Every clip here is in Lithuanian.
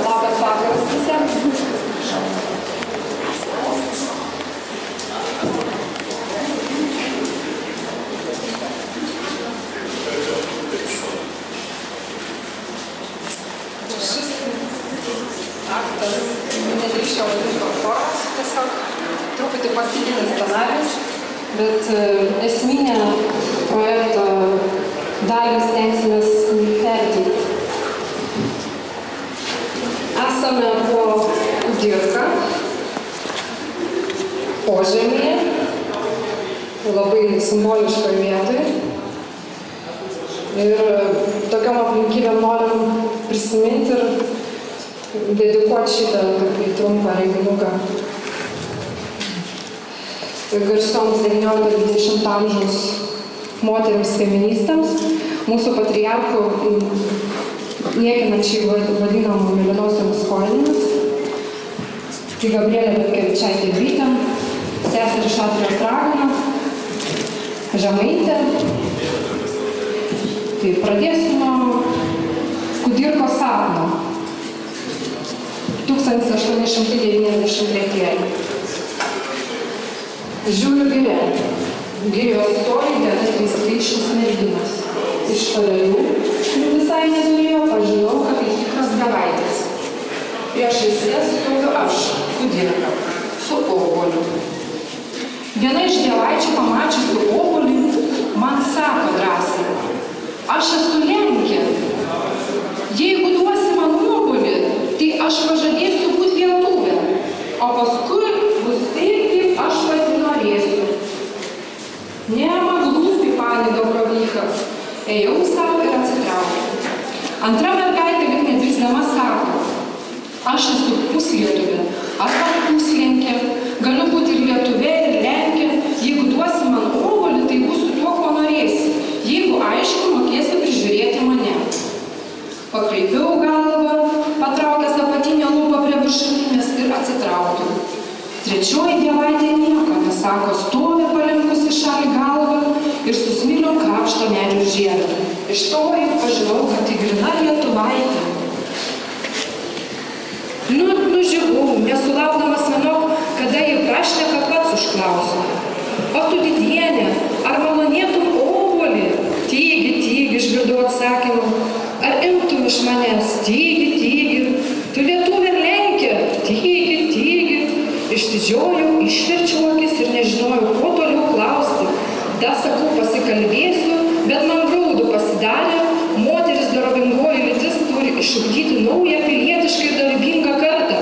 Labas vakaras visiems. Šis aktas nedrįsčiau vadinti performans, tiesiog truputį pasikeitė scenarijus, bet esminę projekto dalį stengsimės perteikti. Esame po Kudirką, požemyje, labai simboliškoje vietoje. Ir tokiam aplinkybėm norim prisiminti ir dedikuoti šitą tokį trumpą renginuką garsioms 19-20 amžiaus moterims feministams, mūsų patriarchų niekinančiai vadinamų mėlynosiomis kojinėmis. Tai Gabrielė Petkevičaitė Bitė, seserį Šatrijos ragana, Žemaitė. Tai pradėsiu nuo Kudirkos sapno. 1893. Žiūriu giria. Girijos stovi viena 3 merginos. Iš tolėlių, kurių visai neturėjo, pažinau, kad tai tikras gavaitis. Priešais jas stoviu aš, Kudirka, su obuoliu. Viena iš dievaičių pamačiusių obuolį man sako drąsiai: aš esu Lenkė. Jeigu duosi man obuolį, tai aš pažadėsiu būti lietuvė, o paskui bus taip, kaip aš pati norėsiu. Nema glūpi, pani Dobrovyka. Ėjau savo ir atsitraukiau. Antra mergaitė, bet nedrįsdama, sako: aš esu puslietuvė, arba puslenkė, galiu būti ir lietuvė, ir lenkė. Jeigu duosi man obuolį, tai būsiu tuo, ko norėsi. Jeigu aišku, mokėsi prižiūrėti mane. Pakreipiau galvą, patraukęs apatinę lūpą prie viršutinės ir atsitraukiau. Trečioji dievaitė nieko nesako, stovi palinkusi šalį galvą ir su smilium krapšto medžių žievę. Iš to ir pažinau, kad tai grina lietuvaitė. Nužygau, nesulaukdamas manau, kada jį prašneka, pats užklausiu: o tu didienė, ar malonėtum obuolį? Tygi, išgirdau atsakymą. Ar imtum iš manęs? Tygi. Tu lietuvė ir Lenkė? Tygi. Išsidžiojau, išverčiau akis ir nežinojau, ko toliau klausti. Da sakau, pasikalbėsiu, bet man graudu pasidarė. Moteris darbingoji lytis turi išugdyti naują pilietiškai darbingą kartą.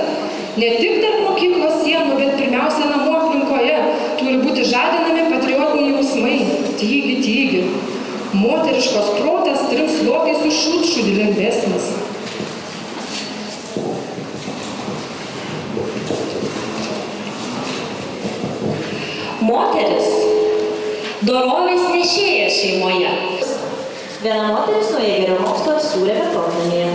Ne tik tarp mokyklos sienų, bet pirmiausia namų aplinkoje turi būti žadinami patriotiniai jausmai. Tygi. Moteriškos protas 3 slogiais už šūdšūdį lengvesnis. Moteris dorovės nešėja šeimoje. Viena moteris nuėjo gerio mokslo atsūrė beprotnamyje.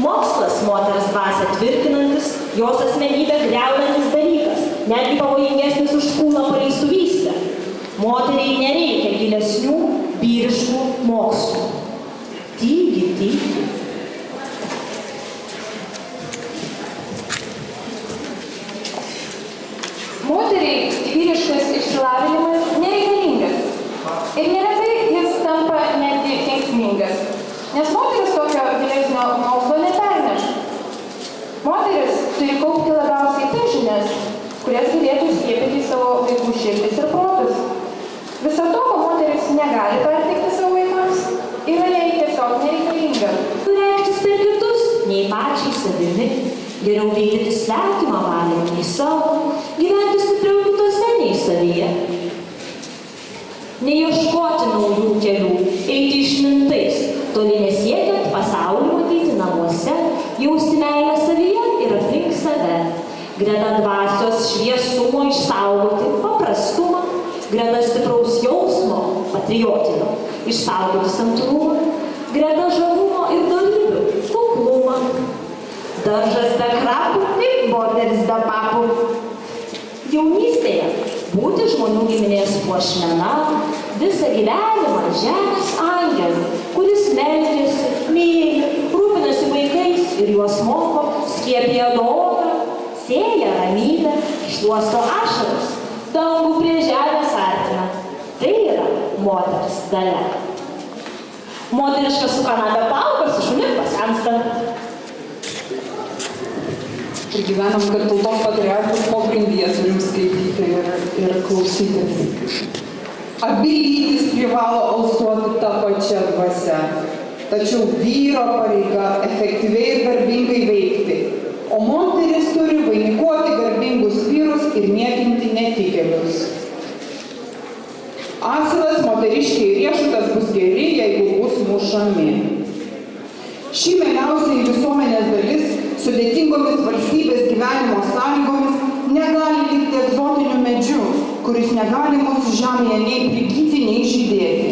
Mokslas moters dvasią tvirtinantis, jos asmenybę griaunantis dalykas, netgi pavojingesnis už kūno paleistuvystę. Moteriai nereikia gilesnių vyriškų mokslų. Tygi. Moteriai vyriškas išsilavinimas nereikalingas. Ir neretai jis tampa netgi kenksmingas. Nes moteris tokio gilesnio mokslo neperneš. Moteris turi kaupti labiausiai tas žinias, kurias galėtų skiepyti savo vaikų širdis ir protus. Viso to, ko moteris negali perteikti savo vaikams, yra jai tiesiog nereikalinga. Reikštis per kitus, nei pačiai savimi. Geriau vykdyti svetimą valią nei savo, gyventi stipriau kitose nei savyje. Neieškoti naujų kelių, eiti išmintais, toli nesiekiant pasaulį matyti namuose, jausti meilę savyje ir aplink save. Greta dvasios šviesumo išsaugoti paprastumą, greta stipraus jausmo, patriotinio, išsaugoti santūrumą, greta žavumo ir dorybių, kuklumą. Daržas be krapų ir moteris be papų. Jaunystėje būti žmonių giminės puošmena, visą gyvenimą žemės angelu, kuris meldžiasi, myli, rūpinasi vaikais ir juos moko, skiepija dorą, sėja ramybę, šluosto ašaras, dangų prie žemės artina. Tai yra moters galia. Moteriška su kanapė paauga, su šunim pasensta. Ir gyvenam, kad tautos patriarchų pogrindyje turim skaityti ir klausyti. Abi lytis privalo alsuoti tą pačią dvasią, tačiau vyro pareiga efektyviai ir garbingai veikti, o moteris turi vainikuoti garbingus vyrus ir niekinti netikėlius. Asilas, moteriškiai ir riešutas bus geri, jeigu bus mušami. Ši mieliausiai visuomenės dalis sudėtingomis valstybės gyvenimo sąlygomis negali likti egzotiniu medžiu, kuris negali mūsų žemėje nei prigyti, nei žydėti.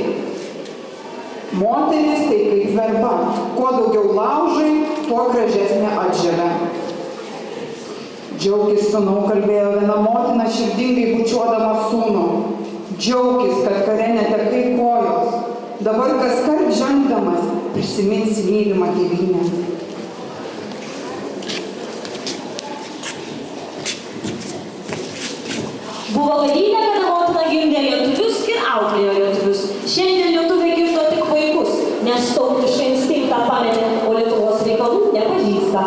Moteris tai kaip verba. Kuo daugiau laužai, tuo gražesnė atžalia. Džiaukis, sūnau, kalbėjo viena motina, širdingai bučiuodama sūnų. Džiaukis, kad kare netekai kojos. Dabar kaskart žengdamas prisiminsi mylimą tėvynę. Buvo galynė, kada motina gimdė lietuvius ir auklėjo lietuvius. Šiandien lietuviai gimdo tik vaikus, nes tautišką instinktą pametė, o Lietuvos reikalų nepažįsta.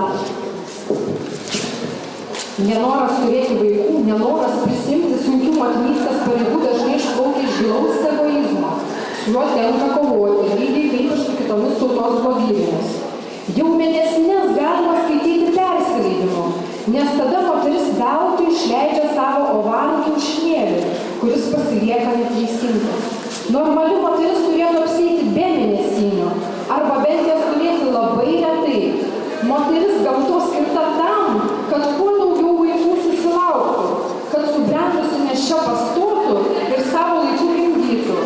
Nenoras turėti vaikų, nenoras prisimti sunkių motinystės pareigų dažnai išplaukia iš gilaus egoizmo. Su juo tenka kovoti, lygiai kaip ir su kitomis tautos blogybėmis. Jau mėnesinės galima skaityti persileidimu, nes tada moteris veltui išleidžia savo ovalų kiaušinėlį, kuris pasilieka neteisingas. Normali moteris turėtų apsieiti be mėnesinių, arba bent jas turėti labai retai. Moteris gamtos skirta tam, kad kuo daugiau vaikų susilauktų, kad subrendusi neščia pastotų ir savo laiku gimdytų.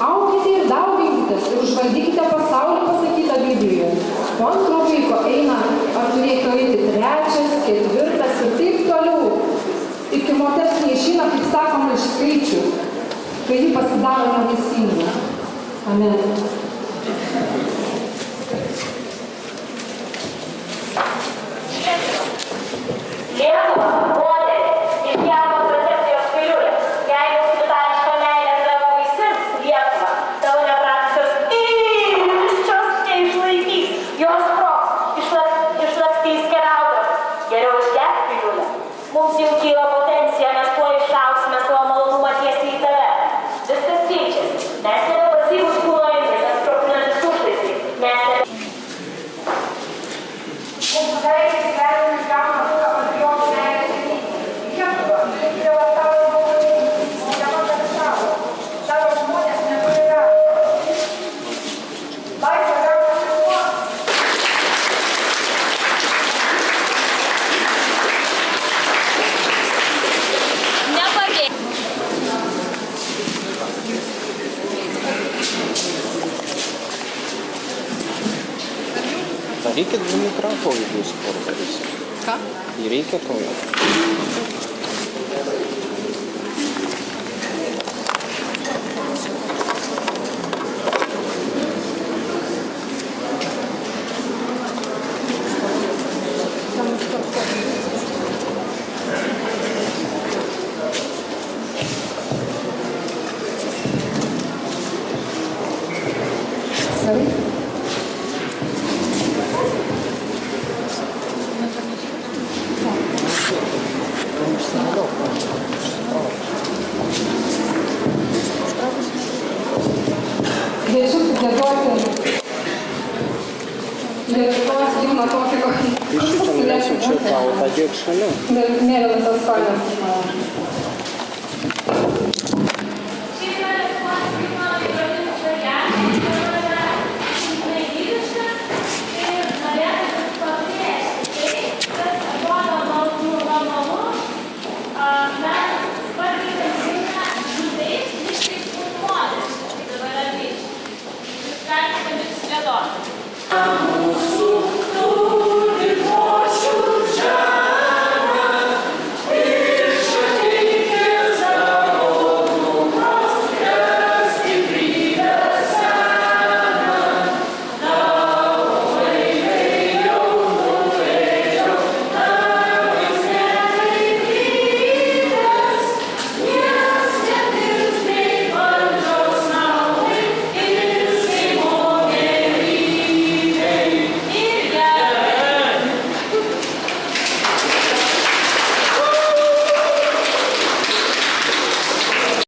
Aukite ir dauginkitės ir užvaldykite pasaulį, pasakyta Biblijoje. Po antro vaiko eina, ar turėtų eiti trečias, ketvirtas ir taip toliau. Iki moters neišeina, kaip sakoma, iš skaičių, kai ji pasidaro nevaisinga. Amen. Lietuva, moteris, kiekvieno koncepcijos kairiulė. Jeigu spitališka meilė tave vaisins, Lietuva, tavo nepratusios įščios neišlaikys. Jos sprogs, išlakstys keliaudamas. Geriau išgerk kairiulę. Mums jau kyla potencija, nes tuo išausime savo malonumą tiesiai į tave. Viskas keičiasi. Mes nebe pasyvūs kūnojimai, nes sprogdinantis užtaisai. Mes nebe... Mūsų veikia gyvenimas gauna būdą patriotų meilės vienybę. Lietuva, Lietuva tavo žmonės, o dabar dar savo. Tavo žmonės neturi galių. Laisvę gauna Lietuva. Nepabėg. Reikia Dimitrafo, jeigu jūs portalis. Ką? Jį reikia to. Gerai? Kviečiu sudėkoti Lietuvos himną tokį, kokį Išsičiam čia tau, padėk šalia. mėlynas spalvas. Thank you.